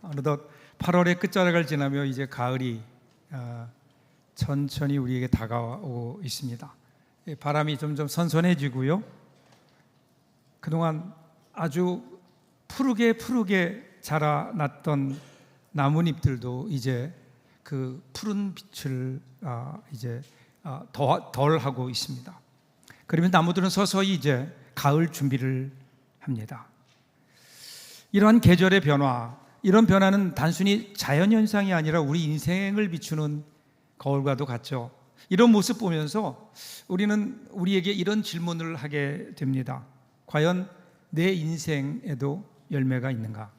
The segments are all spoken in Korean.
어느덧 8월의 끝자락을 지나며 이제 가을이 천천히 우리에게 다가오고 있습니다. 바람이 점점 선선해지고요. 그동안 아주 푸르게 자라났던 나뭇잎들도 이제 그 푸른 빛을 이제 덜 하고 있습니다. 그러면 나무들은 서서히 이제 가을 준비를 합니다. 이러한 계절의 변화, 이런 변화는 단순히 자연현상이 아니라 우리 인생을 비추는 거울과도 같죠. 이런 모습 보면서 우리는 우리에게 이런 질문을 하게 됩니다. 과연 내 인생에도 열매가 있는가?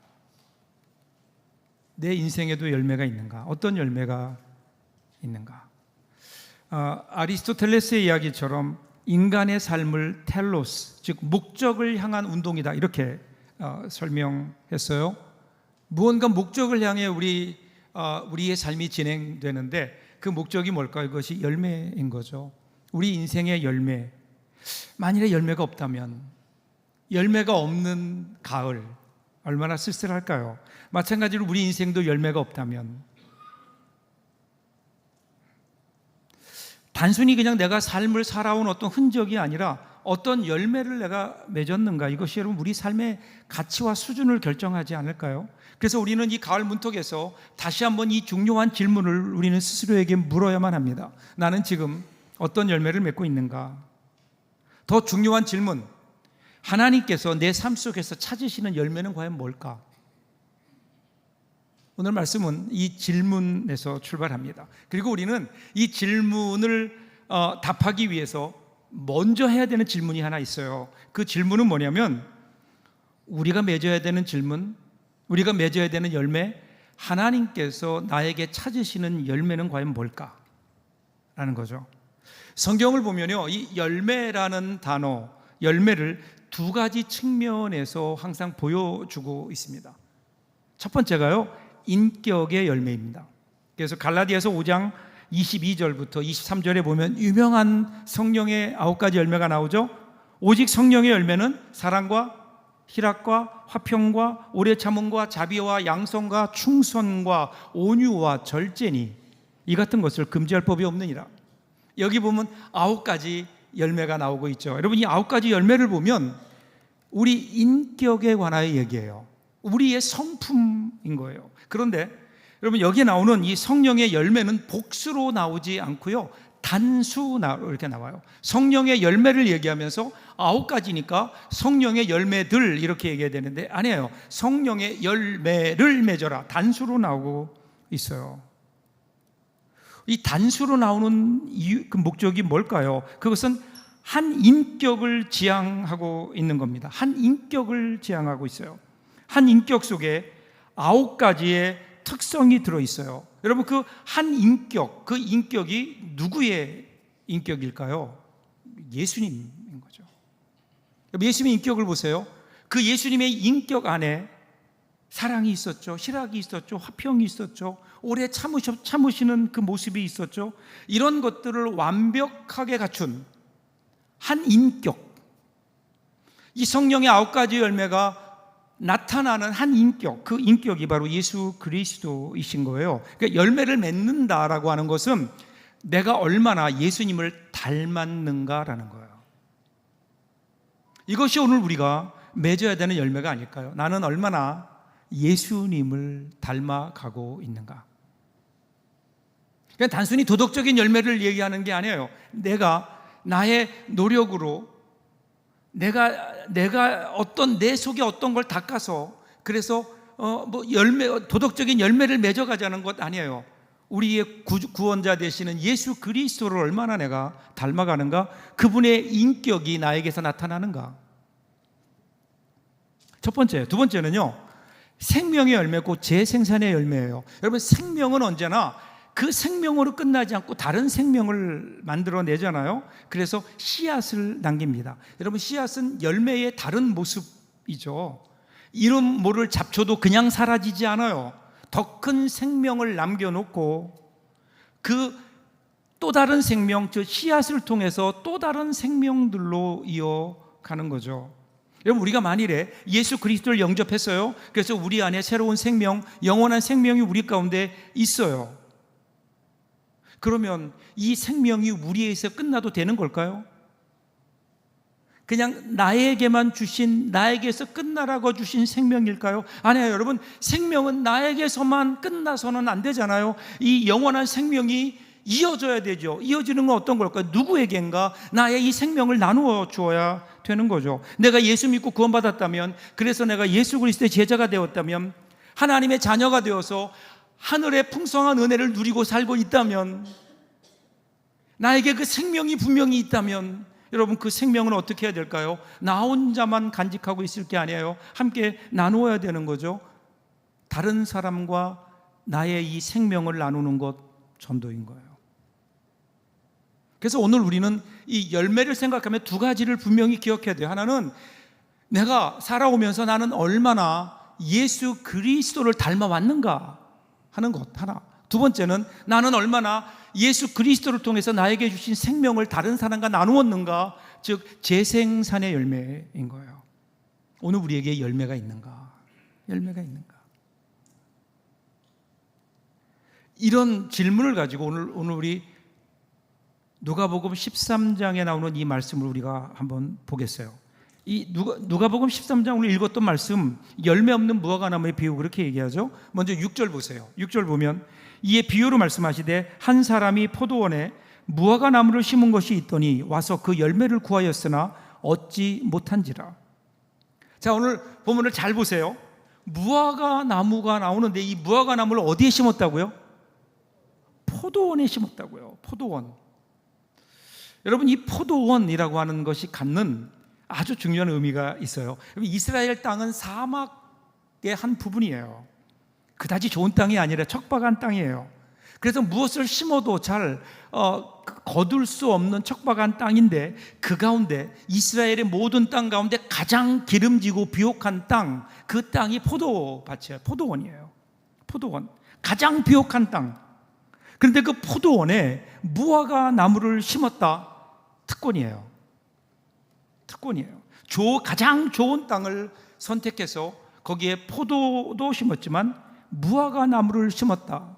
내 인생에도 열매가 있는가? 어떤 열매가 있는가? 아리스토텔레스의 이야기처럼 인간의 삶을 텔로스, 즉 목적을 향한 운동이다, 이렇게 설명했어요. 무언가 목적을 향해 우리의 삶이 진행되는데 그 목적이 뭘까요? 그것이 열매인 거죠. 우리 인생의 열매. 만일에 열매가 없다면, 열매가 없는 가을 얼마나 쓸쓸할까요? 마찬가지로 우리 인생도 열매가 없다면, 단순히 그냥 내가 삶을 살아온 어떤 흔적이 아니라 어떤 열매를 내가 맺었는가, 이것이 여러분 우리 삶의 가치와 수준을 결정하지 않을까요? 그래서 우리는 이 가을 문턱에서 다시 한번 이 중요한 질문을 우리는 스스로에게 물어야만 합니다. 나는 지금 어떤 열매를 맺고 있는가? 더 중요한 질문, 하나님께서 내 삶 속에서 찾으시는 열매는 과연 뭘까? 오늘 말씀은 이 질문에서 출발합니다. 그리고 우리는 이 질문을 답하기 위해서 먼저 해야 되는 질문이 하나 있어요. 그 질문은 뭐냐면, 우리가 맺어야 되는 질문, 우리가 맺어야 되는 열매, 하나님께서 나에게 찾으시는 열매는 과연 뭘까? 라는 거죠. 성경을 보면요, 이 열매라는 단어, 열매를 두 가지 측면에서 항상 보여주고 있습니다. 첫 번째가요, 인격의 열매입니다. 그래서 갈라디아서 5장 22절부터 23절에 보면 유명한 성령의 9가지 열매가 나오죠. 오직 성령의 열매는 사랑과 희락과 화평과 오래 참음과 자비와 양성과 충성과 온유와 절제니 이 같은 것을 금지할 법이 없느니라. 여기 보면 9가지 열매가 나오고 있죠. 여러분, 이 9가지 열매를 보면 우리 인격에 관하여 얘기해요. 우리의 성품인 거예요. 그런데 여러분, 여기에 나오는 이 성령의 열매는 복수로 나오지 않고요, 단수로 이렇게 나와요. 성령의 열매를 얘기하면서 9가지니까 성령의 열매들 이렇게 얘기해야 되는데 아니에요. 성령의 열매를 맺어라, 단수로 나오고 있어요. 이 단수로 나오는 이유, 그 목적이 뭘까요? 그것은 한 인격을 지향하고 있는 겁니다. 한 인격을 지향하고 있어요. 한 인격 속에 9가지의 특성이 들어있어요. 여러분, 그 한 인격, 그 인격이 누구의 인격일까요? 예수님인 거죠. 예수님의 인격을 보세요. 그 예수님의 인격 안에 사랑이 있었죠, 희락이 있었죠, 화평이 있었죠, 오래 참으시는 그 모습이 있었죠. 이런 것들을 완벽하게 갖춘 한 인격, 이 성령의 9가지 열매가 나타나는 한 인격, 그 인격이 바로 예수 그리스도이신 거예요. 그러니까 열매를 맺는다라고 하는 것은 내가 얼마나 예수님을 닮았는가라는 거예요. 이것이 오늘 우리가 맺어야 되는 열매가 아닐까요? 나는 얼마나 예수님을 닮아가고 있는가. 그냥 단순히 도덕적인 열매를 얘기하는 게 아니에요. 내가 나의 노력으로 내가 어떤 내 속에 어떤 걸 닦아서 그래서 도덕적인 열매를 맺어가자는 것 아니에요. 우리의 구원자 되시는 예수 그리스도를 얼마나 내가 닮아가는가, 그분의 인격이 나에게서 나타나는가. 첫 번째. 두 번째는요, 생명의 열매고 재생산의 열매예요. 여러분, 생명은 언제나 그 생명으로 끝나지 않고 다른 생명을 만들어내잖아요. 그래서 씨앗을 남깁니다. 여러분, 씨앗은 열매의 다른 모습이죠. 이름 모를 잡초도 그냥 사라지지 않아요. 더 큰 생명을 남겨놓고 그 또 다른 생명, 저 씨앗을 통해서 또 다른 생명들로 이어가는 거죠. 여러분, 우리가 만일에 예수 그리스도를 영접했어요. 그래서 우리 안에 새로운 생명, 영원한 생명이 우리 가운데 있어요. 그러면 이 생명이 우리에서 끝나도 되는 걸까요? 그냥 나에게만 주신, 나에게서 끝나라고 주신 생명일까요? 아니에요. 여러분, 생명은 나에게서만 끝나서는 안 되잖아요. 이 영원한 생명이 이어져야 되죠. 이어지는 건 어떤 걸까요? 누구에겐가 나의 이 생명을 나누어 주어야 되는 거죠. 내가 예수 믿고 구원받았다면, 그래서 내가 예수 그리스도의 제자가 되었다면, 하나님의 자녀가 되어서 하늘의 풍성한 은혜를 누리고 살고 있다면, 나에게 그 생명이 분명히 있다면, 여러분, 그 생명은 어떻게 해야 될까요? 나 혼자만 간직하고 있을 게 아니에요. 함께 나누어야 되는 거죠. 다른 사람과 나의 이 생명을 나누는 것 전도인 거예요. 그래서 오늘 우리는 이 열매를 생각하면 두 가지를 분명히 기억해야 돼요. 하나는 내가 살아오면서 나는 얼마나 예수 그리스도를 닮아왔는가 하는 것 하나. 두 번째는 나는 얼마나 예수 그리스도를 통해서 나에게 주신 생명을 다른 사람과 나누었는가, 즉 재생산의 열매인 거예요. 오늘 우리에게 열매가 있는가? 열매가 있는가? 이런 질문을 가지고 오늘 우리 누가복음 13장에 나오는 이 말씀을 우리가 한번 보겠어요. 이 누가복음 13장 오늘 읽었던 말씀, 열매 없는 무화과나무의 비유, 그렇게 얘기하죠. 먼저 6절 보세요. 6절 보면 이에 비유로 말씀하시되 한 사람이 포도원에 무화과나무를 심은 것이 있더니 와서 그 열매를 구하였으나 얻지 못한지라. 자, 오늘 본문을 잘 보세요. 무화과나무가 나오는데 이 무화과나무를 어디에 심었다고요? 포도원에 심었다고요. 포도원. 여러분, 이 포도원이라고 하는 것이 갖는 아주 중요한 의미가 있어요. 이스라엘 땅은 사막의 한 부분이에요. 그다지 좋은 땅이 아니라 척박한 땅이에요. 그래서 무엇을 심어도 잘 거둘 수 없는 척박한 땅인데, 그 가운데 이스라엘의 모든 땅 가운데 가장 기름지고 비옥한 땅, 그 땅이 포도밭이에요. 포도원이에요. 포도원. 가장 비옥한 땅. 그런데 그 포도원에 무화과 나무를 심었다. 특권이에요. 특권이에요. 가장 좋은 땅을 선택해서 거기에 포도도 심었지만 무화과 나무를 심었다.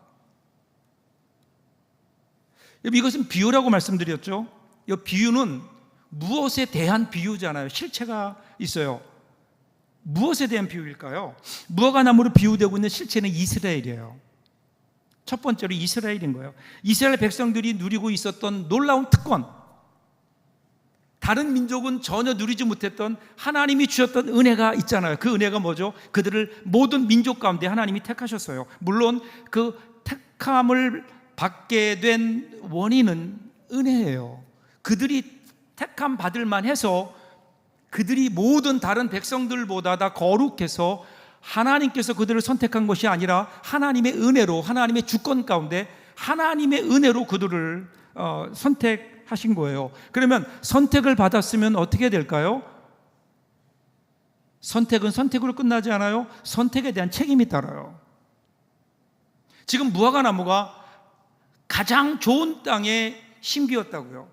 이것은 비유라고 말씀드렸죠. 이 비유는 무엇에 대한 비유잖아요. 실체가 있어요. 무엇에 대한 비유일까요? 무화과 나무로 비유되고 있는 실체는 이스라엘이에요. 첫 번째로 이스라엘인 거예요. 이스라엘 백성들이 누리고 있었던 놀라운 특권, 다른 민족은 전혀 누리지 못했던 하나님이 주셨던 은혜가 있잖아요. 그 은혜가 뭐죠? 그들을 모든 민족 가운데 하나님이 택하셨어요. 물론 그 택함을 받게 된 원인은 은혜예요. 그들이 택함 받을 만해서, 그들이 모든 다른 백성들보다 다 거룩해서 하나님께서 그들을 선택한 것이 아니라 하나님의 은혜로, 하나님의 주권 가운데 하나님의 은혜로 그들을 선택하신 거예요. 그러면 선택을 받았으면 어떻게 될까요? 선택은 선택으로 끝나지 않아요. 선택에 대한 책임이 따라요. 지금 무화과 나무가 가장 좋은 땅에 심기였다고요.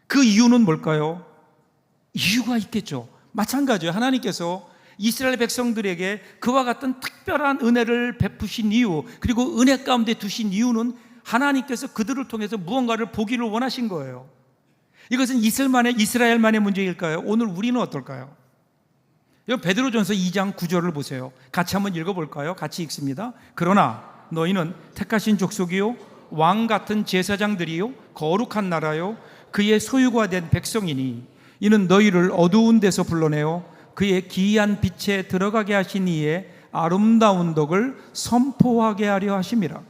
그 이유는 뭘까요? 이유가 있겠죠. 마찬가지예요. 하나님께서 이스라엘 백성들에게 그와 같은 특별한 은혜를 베푸신 이유, 그리고 은혜 가운데 두신 이유는 하나님께서 그들을 통해서 무언가를 보기를 원하신 거예요. 이것은 이스라엘만의 문제일까요? 오늘 우리는 어떨까요? 베드로전서 2장 9절을 보세요. 같이 한번 읽어볼까요? 같이 읽습니다. 그러나 너희는 택하신 족속이요 왕 같은 제사장들이요 거룩한 나라요 그의 소유가 된 백성이니 이는 너희를 어두운 데서 불러내어 그의 기이한 빛에 들어가게 하신 이의 아름다운 덕을 선포하게 하려 하심이라.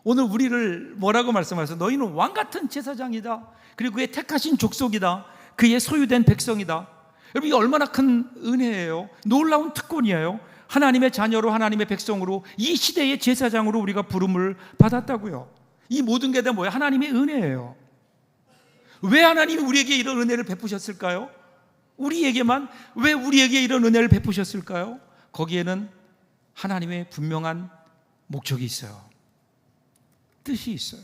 오늘 우리를 뭐라고 말씀하세요? 너희는 왕 같은 제사장이다. 그리고 그의 택하신 족속이다. 그의 소유된 백성이다. 여러분, 이게 얼마나 큰 은혜예요. 놀라운 특권이에요. 하나님의 자녀로, 하나님의 백성으로, 이 시대의 제사장으로 우리가 부름을 받았다고요. 이 모든 게 다 뭐예요? 하나님의 은혜예요. 왜 하나님이 우리에게 이런 은혜를 베푸셨을까요? 왜 우리에게 이런 은혜를 베푸셨을까요? 거기에는 하나님의 분명한 목적이 있어요. 뜻이 있어요.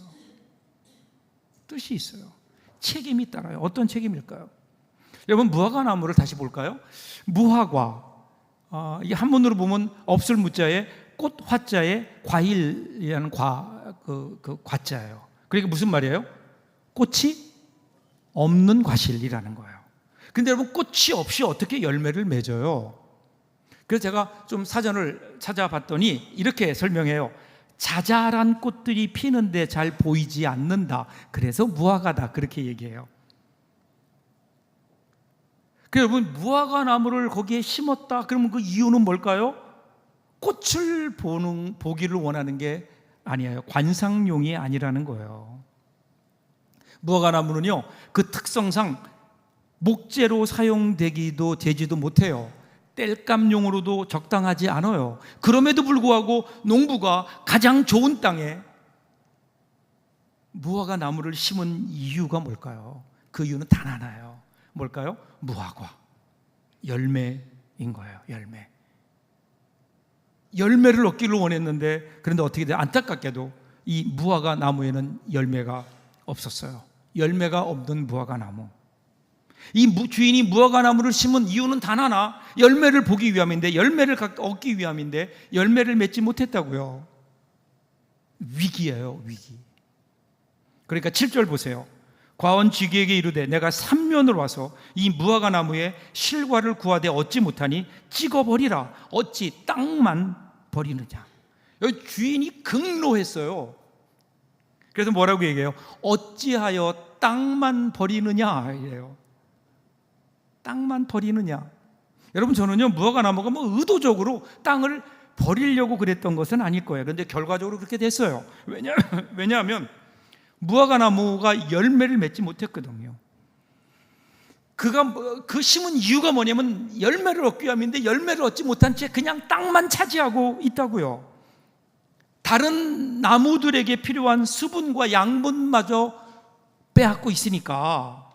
뜻이 있어요. 책임이 따라요. 어떤 책임일까요? 여러분, 무화과 나무를 다시 볼까요? 무화과, 이 한문으로 보면 없을 무자에 꽃 화자에 과일이라는 과자예요. 그러니까 무슨 말이에요? 꽃이 없는 과실이라는 거예요. 근데 여러분, 꽃이 없이 어떻게 열매를 맺어요? 그래서 제가 좀 사전을 찾아봤더니 이렇게 설명해요. 자잘한 꽃들이 피는데 잘 보이지 않는다. 그래서 무화과다. 그렇게 얘기해요. 그래서 여러분, 무화과 나무를 거기에 심었다. 그러면 그 이유는 뭘까요? 꽃을 보기를 원하는 게 아니에요. 관상용이 아니라는 거예요. 무화과 나무는요, 그 특성상 목재로 사용되기도 되지도 못해요. 땔감용으로도 적당하지 않아요. 그럼에도 불구하고 농부가 가장 좋은 땅에 무화과 나무를 심은 이유가 뭘까요? 그 이유는 단 하나예요. 뭘까요? 무화과, 열매인 거예요. 열매를 얻기를 원했는데, 그런데 어떻게 돼요? 안타깝게도 이 무화과 나무에는 열매가 없었어요. 열매가 없는 무화과 나무. 이 주인이 무화과 나무를 심은 이유는 단 하나, 열매를 보기 위함인데, 열매를 얻기 위함인데 열매를 맺지 못했다고요. 위기예요, 위기. 그러니까 7절 보세요. 과원 쥐기에게 이르되 내가 3년을 와서 이 무화과 나무에 실과를 구하되 얻지 못하니 찍어버리라. 어찌 땅만 버리느냐. 여기 주인이 극노했어요. 그래서 뭐라고 얘기해요? 어찌하여 땅만 버리느냐 이래요. 땅만 버리느냐. 여러분, 저는요, 무화과 나무가 뭐 의도적으로 땅을 버리려고 그랬던 것은 아닐 거예요. 그런데 결과적으로 그렇게 됐어요. 왜냐하면 무화과 나무가 열매를 맺지 못했거든요. 그 심은 이유가 뭐냐면 열매를 얻기 위함인데 열매를 얻지 못한 채 그냥 땅만 차지하고 있다고요. 다른 나무들에게 필요한 수분과 양분마저 빼앗고 있으니까,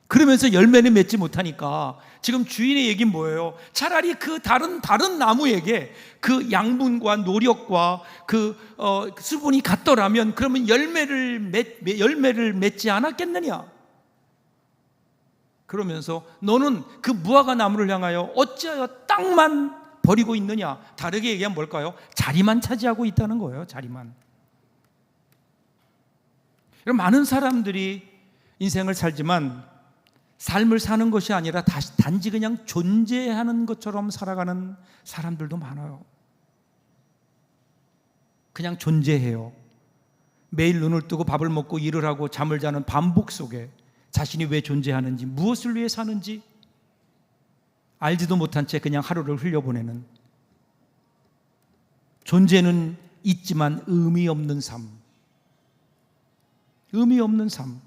그러면서 열매는 맺지 못하니까 지금 주인의 얘기는 뭐예요? 차라리 그 다른 나무에게 그 양분과 노력과 그 수분이 같더라면 그러면 열매를 맺지 않았겠느냐? 그러면서 너는 그 무화과 나무를 향하여 어찌하여 땅만 버리고 있느냐? 다르게 얘기하면 뭘까요? 자리만 차지하고 있다는 거예요. 자리만. 많은 사람들이 인생을 살지만 삶을 사는 것이 아니라 단지 그냥 존재하는 것처럼 살아가는 사람들도 많아요. 그냥 존재해요. 매일 눈을 뜨고 밥을 먹고 일을 하고 잠을 자는 반복 속에 자신이 왜 존재하는지, 무엇을 위해 사는지 알지도 못한 채 그냥 하루를 흘려보내는, 존재는 있지만 의미 없는 삶. 의미 없는 삶.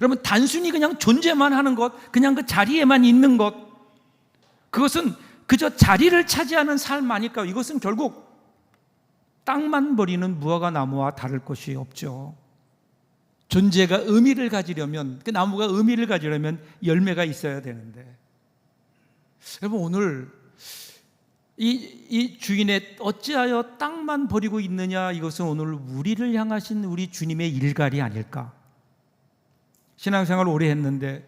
여러분, 단순히 그냥 존재만 하는 것, 그냥 그 자리에만 있는 것, 그것은 그저 자리를 차지하는 삶 아닐까요? 이것은 결국 땅만 버리는 무화과 나무와 다를 것이 없죠. 존재가 의미를 가지려면, 그 나무가 의미를 가지려면 열매가 있어야 되는데, 여러분, 오늘 이 주인의 어찌하여 땅만 버리고 있느냐, 이것은 오늘 우리를 향하신 우리 주님의 일갈이 아닐까. 신앙생활을 오래 했는데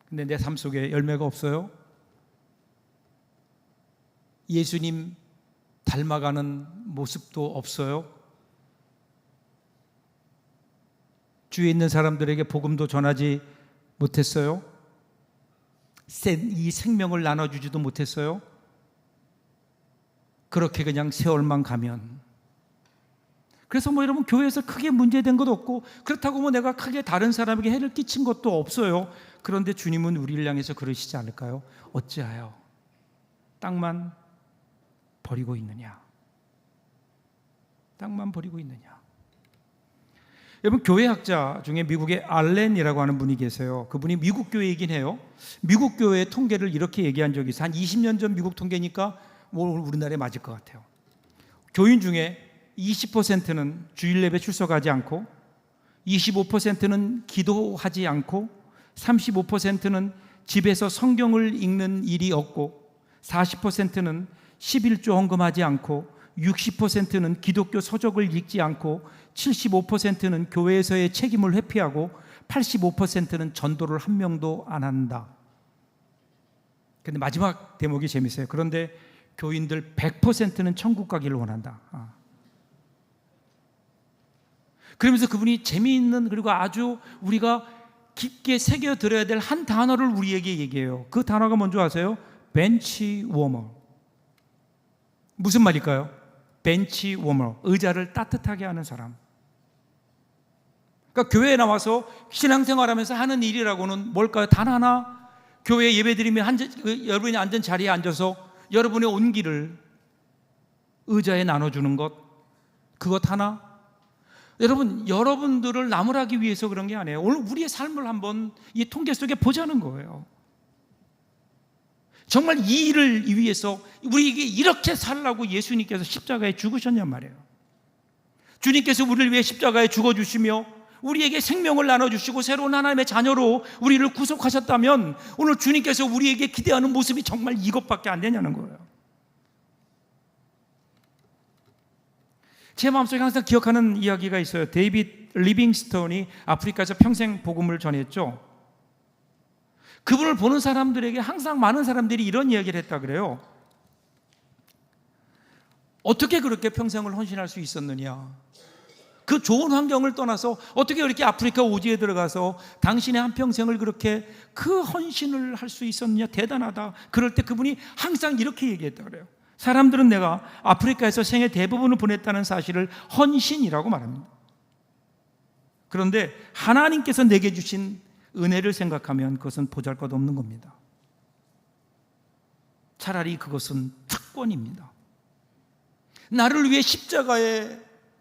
근데 내 삶 속에 열매가 없어요? 예수님 닮아가는 모습도 없어요? 주위에 있는 사람들에게 복음도 전하지 못했어요? 이 생명을 나눠주지도 못했어요? 그렇게 그냥 세월만 가면, 그래서 여러분, 교회에서 크게 문제된 것도 없고, 그렇다고 내가 크게 다른 사람에게 해를 끼친 것도 없어요. 그런데 주님은 우리를 향해서 그러시지 않을까요? 어찌하여 땅만 버리고 있느냐? 땅만 버리고 있느냐? 여러분, 교회학자 중에 미국의 알렌이라고 하는 분이 계세요. 그분이 미국 교회이긴 해요. 미국 교회의 통계를 이렇게 얘기한 적이 있어요. 한 20년 전 미국 통계니까 우리나라에 맞을 것 같아요. 교인 중에 20%는 주일 예배 출석하지 않고, 25%는 기도하지 않고, 35%는 집에서 성경을 읽는 일이 없고, 40%는 11조 헌금하지 않고, 60%는 기독교 서적을 읽지 않고, 75%는 교회에서의 책임을 회피하고, 85%는 전도를 한 명도 안 한다. 근데 마지막 대목이 재밌어요. 그런데 교인들 100%는 천국 가기를 원한다. 그러면서 그분이 재미있는, 그리고 아주 우리가 깊게 새겨들어야 될 한 단어를 우리에게 얘기해요. 그 단어가 뭔지 아세요? 벤치 워머. 무슨 말일까요? 벤치 워머, 의자를 따뜻하게 하는 사람. 그러니까 교회에 나와서 신앙생활하면서 하는 일이라고는 뭘까요? 단 하나, 교회 예배드리면 여러분이 앉은 자리에 앉아서 여러분의 온기를 의자에 나눠주는 것, 그것 하나. 여러분, 여러분들을 나무라기 위해서 그런 게 아니에요. 오늘 우리의 삶을 한번 이 통계 속에 보자는 거예요. 정말 이 일을 위해서 우리에게 이렇게 살라고 예수님께서 십자가에 죽으셨냔 말이에요. 주님께서 우리를 위해 십자가에 죽어주시며 우리에게 생명을 나눠주시고 새로운 하나님의 자녀로 우리를 구속하셨다면 오늘 주님께서 우리에게 기대하는 모습이 정말 이것밖에 안 되냐는 거예요. 제 마음속에 항상 기억하는 이야기가 있어요. 데이빗 리빙스턴이 아프리카에서 평생 복음을 전했죠. 그분을 보는 사람들에게 항상 많은 사람들이 이런 이야기를 했다 그래요. 어떻게 그렇게 평생을 헌신할 수 있었느냐, 그 좋은 환경을 떠나서 어떻게 그렇게 아프리카 오지에 들어가서 당신의 한평생을 그렇게 그 헌신을 할 수 있었느냐, 대단하다. 그럴 때 그분이 항상 이렇게 얘기했다 그래요. 사람들은 내가 아프리카에서 생애 대부분을 보냈다는 사실을 헌신이라고 말합니다. 그런데 하나님께서 내게 주신 은혜를 생각하면 그것은 보잘것없는 겁니다. 차라리 그것은 특권입니다. 나를 위해 십자가에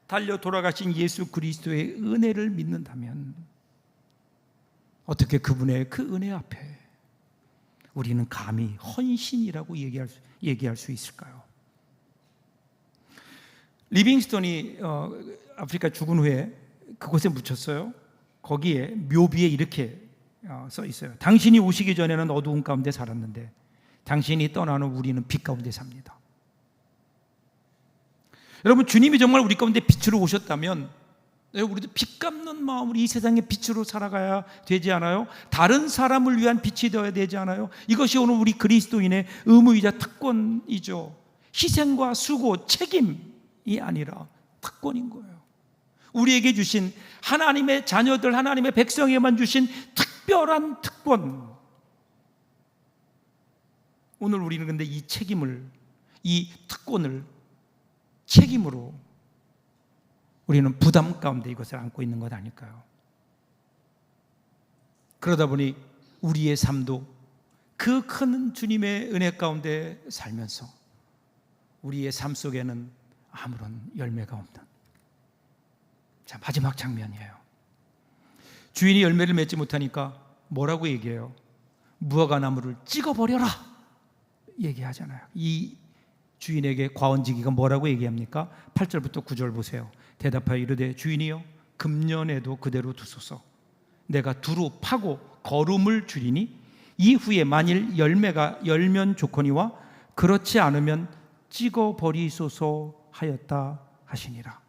달려 돌아가신 예수 그리스도의 은혜를 믿는다면 어떻게 그분의 그 은혜 앞에 우리는 감히 헌신이라고 얘기할 수 있을까요? 리빙스턴이 아프리카 죽은 후에 그곳에 묻혔어요. 거기에 묘비에 이렇게 써 있어요. 당신이 오시기 전에는 어두운 가운데 살았는데 당신이 떠난 후 우리는 빛 가운데 삽니다. 여러분, 주님이 정말 우리 가운데 빛으로 오셨다면 우리도 빛 갚는 마음으로 이 세상의 빛으로 살아가야 되지 않아요? 다른 사람을 위한 빛이 되어야 되지 않아요? 이것이 오늘 우리 그리스도인의 의무이자 특권이죠. 희생과 수고, 책임이 아니라 특권인 거예요. 우리에게 주신 하나님의 자녀들, 하나님의 백성에만 주신 특별한 특권. 오늘 우리는 근데 이 책임을, 이 특권을 책임으로 우리는 부담 가운데 이것을 안고 있는 것 아닐까요? 그러다 보니 우리의 삶도 그 큰 주님의 은혜 가운데 살면서 우리의 삶 속에는 아무런 열매가 없는, 자, 마지막 장면이에요. 주인이 열매를 맺지 못하니까 뭐라고 얘기해요? 무화과 나무를 찍어버려라 얘기하잖아요. 이 주인에게 과원지기가 뭐라고 얘기합니까? 8절부터 9절 보세요. 대답하여 이르되 주인이여 금년에도 그대로 두소서. 내가 두루 파고 거름을 줄이니 이후에 만일 열매가 열면 좋거니와 그렇지 않으면 찍어버리소서 하였다 하시니라.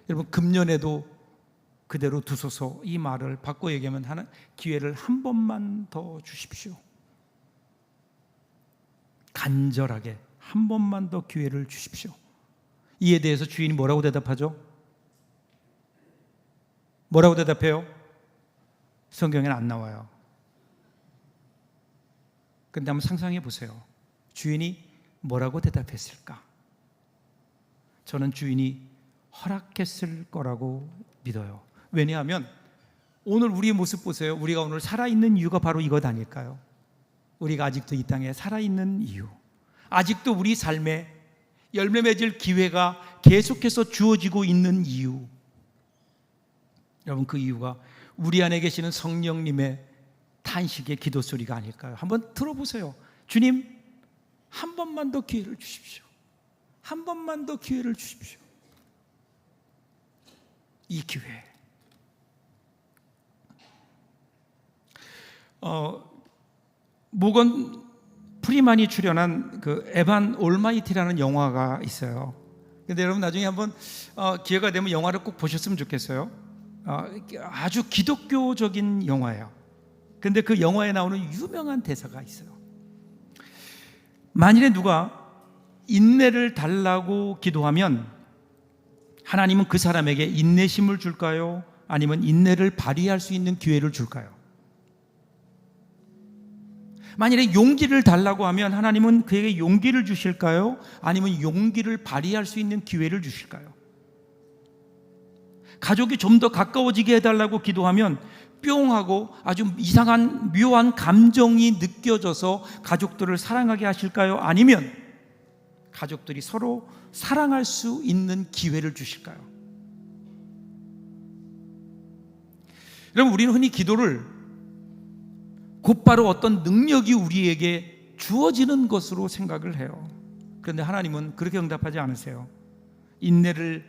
여러분, 금년에도 그대로 두소서, 이 말을 바꿔 얘기하면 하는 기회를 한 번만 더 주십시오. 간절하게 한 번만 더 기회를 주십시오. 이에 대해서 주인이 뭐라고 대답하죠? 뭐라고 대답해요? 성경에는 안 나와요. 근데 한번 상상해 보세요. 주인이 뭐라고 대답했을까? 저는 주인이 허락했을 거라고 믿어요. 왜냐하면 오늘 우리의 모습 보세요. 우리가 오늘 살아있는 이유가 바로 이것 아닐까요? 우리가 아직도 이 땅에 살아있는 이유, 아직도 우리 삶에 열매 맺을 기회가 계속해서 주어지고 있는 이유, 여러분, 그 이유가 우리 안에 계시는 성령님의 탄식의 기도 소리가 아닐까요? 한번 들어보세요. 주님, 한 번만 더 기회를 주십시오. 한 번만 더 기회를 주십시오. 이 기회. 모건 프리만이 출연한 그 에반 올마이티라는 영화가 있어요. 근데 여러분 나중에 한번 기회가 되면 영화를 꼭 보셨으면 좋겠어요. 아주 기독교적인 영화예요. 근데 그 영화에 나오는 유명한 대사가 있어요. 만일에 누가 인내를 달라고 기도하면 하나님은 그 사람에게 인내심을 줄까요? 아니면 인내를 발휘할 수 있는 기회를 줄까요? 만일에 용기를 달라고 하면 하나님은 그에게 용기를 주실까요? 아니면 용기를 발휘할 수 있는 기회를 주실까요? 가족이 좀 더 가까워지게 해달라고 기도하면 뿅 하고 아주 이상한 묘한 감정이 느껴져서 가족들을 사랑하게 하실까요? 아니면 가족들이 서로 사랑할 수 있는 기회를 주실까요? 여러분, 우리는 흔히 기도를 곧바로 어떤 능력이 우리에게 주어지는 것으로 생각을 해요. 그런데 하나님은 그렇게 응답하지 않으세요. 인내를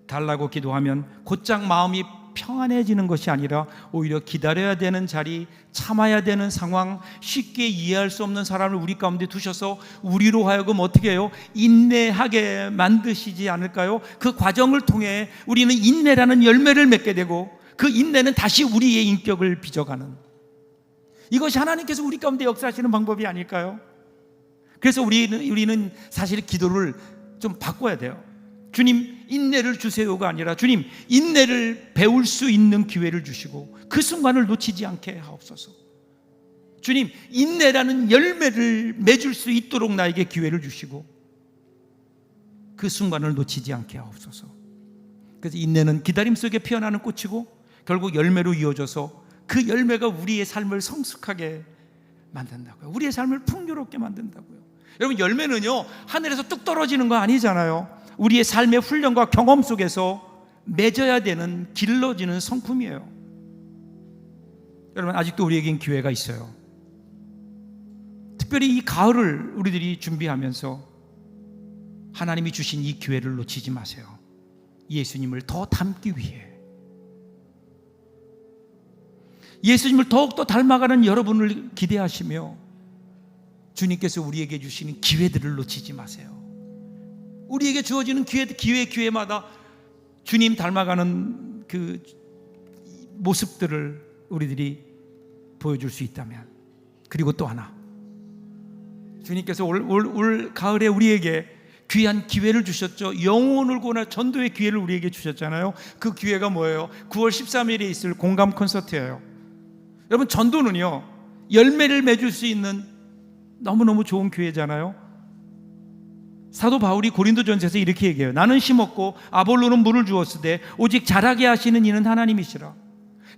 달라고 기도하면 곧장 마음이 평안해지는 것이 아니라 오히려 기다려야 되는 자리, 참아야 되는 상황, 쉽게 이해할 수 없는 사람을 우리 가운데 두셔서 우리로 하여금 어떻게 해요? 인내하게 만드시지 않을까요? 그 과정을 통해 우리는 인내라는 열매를 맺게 되고 그 인내는 다시 우리의 인격을 빚어가는, 이것이 하나님께서 우리 가운데 역사하시는 방법이 아닐까요? 그래서 우리는 사실 기도를 좀 바꿔야 돼요. 주님 인내를 주세요가 아니라 주님 인내를 배울 수 있는 기회를 주시고 그 순간을 놓치지 않게 하옵소서. 주님 인내라는 열매를 맺을 수 있도록 나에게 기회를 주시고 그 순간을 놓치지 않게 하옵소서. 그래서 인내는 기다림 속에 피어나는 꽃이고 결국 열매로 이어져서 그 열매가 우리의 삶을 성숙하게 만든다고요. 우리의 삶을 풍요롭게 만든다고요. 여러분, 열매는요 하늘에서 뚝 떨어지는 거 아니잖아요. 우리의 삶의 훈련과 경험 속에서 맺어야 되는, 길러지는 성품이에요. 여러분, 아직도 우리에겐 기회가 있어요. 특별히 이 가을을 우리들이 준비하면서 하나님이 주신 이 기회를 놓치지 마세요. 예수님을 더 닮기 위해, 예수님을 더욱더 닮아가는 여러분을 기대하시며 주님께서 우리에게 주시는 기회들을 놓치지 마세요. 우리에게 주어지는 기회마다 주님 닮아가는 그 모습들을 우리들이 보여줄 수 있다면. 그리고 또 하나, 주님께서 올 가을에 우리에게 귀한 기회를 주셨죠. 영혼을 구원할 전도의 기회를 우리에게 주셨잖아요. 그 기회가 뭐예요? 9월 13일에 있을 공감 콘서트예요. 여러분, 전도는요 열매를 맺을 수 있는 너무너무 좋은 기회잖아요. 사도 바울이 고린도전서에서 이렇게 얘기해요. 나는 심었고 아볼로는 물을 주었으되 오직 자라게 하시는 이는 하나님이시라.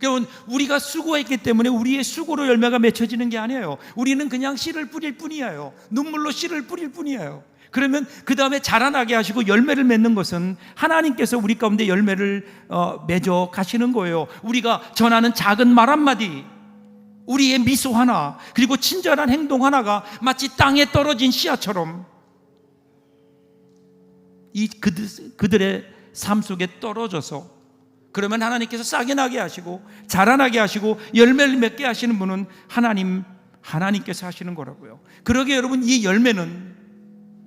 여러분, 우리가 수고했기 때문에 우리의 수고로 열매가 맺혀지는 게 아니에요. 우리는 그냥 씨를 뿌릴 뿐이에요. 눈물로 씨를 뿌릴 뿐이에요. 그러면 그 다음에 자라나게 하시고 열매를 맺는 것은 하나님께서 우리 가운데 열매를 맺어 가시는 거예요. 우리가 전하는 작은 말 한마디, 우리의 미소 하나, 그리고 친절한 행동 하나가 마치 땅에 떨어진 씨앗처럼 그들의 삶 속에 떨어져서, 그러면 하나님께서 싹이 나게 하시고 자라나게 하시고 열매를 맺게 하시는 분은 하나님께서 하시는 거라고요. 그러게 여러분, 이 열매는,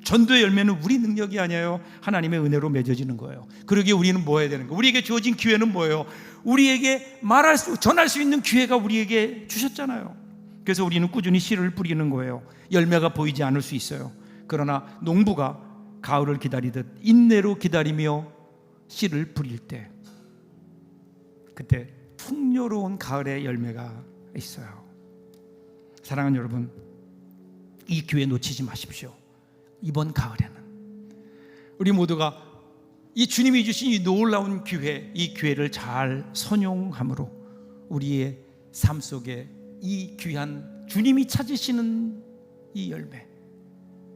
전도의 열매는 우리 능력이 아니에요. 하나님의 은혜로 맺어지는 거예요. 그러기에 우리는 뭐 해야 되는 거예요? 우리에게 주어진 기회는 뭐예요? 우리에게 전할 수 있는 기회가 우리에게 주셨잖아요. 그래서 우리는 꾸준히 씨를 뿌리는 거예요. 열매가 보이지 않을 수 있어요. 그러나 농부가 가을을 기다리듯 인내로 기다리며 씨를 뿌릴 때, 그때 풍요로운 가을의 열매가 있어요. 사랑하는 여러분, 이 기회 놓치지 마십시오. 이번 가을에는 우리 모두가 이 주님이 주신 이 놀라운 기회, 이 기회를 잘 선용함으로 우리의 삶 속에 이 귀한 주님이 찾으시는 이 열매,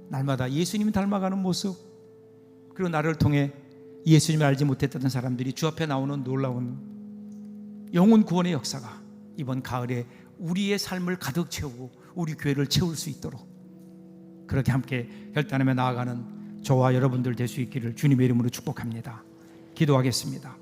날마다 예수님이 닮아가는 모습, 그리고 나를 통해 예수님을 알지 못했던 사람들이 주 앞에 나오는 놀라운 영혼 구원의 역사가 이번 가을에 우리의 삶을 가득 채우고 우리 교회를 채울 수 있도록 그렇게 함께 결단하며 나아가는 저와 여러분들 될 수 있기를 주님의 이름으로 축복합니다. 기도하겠습니다.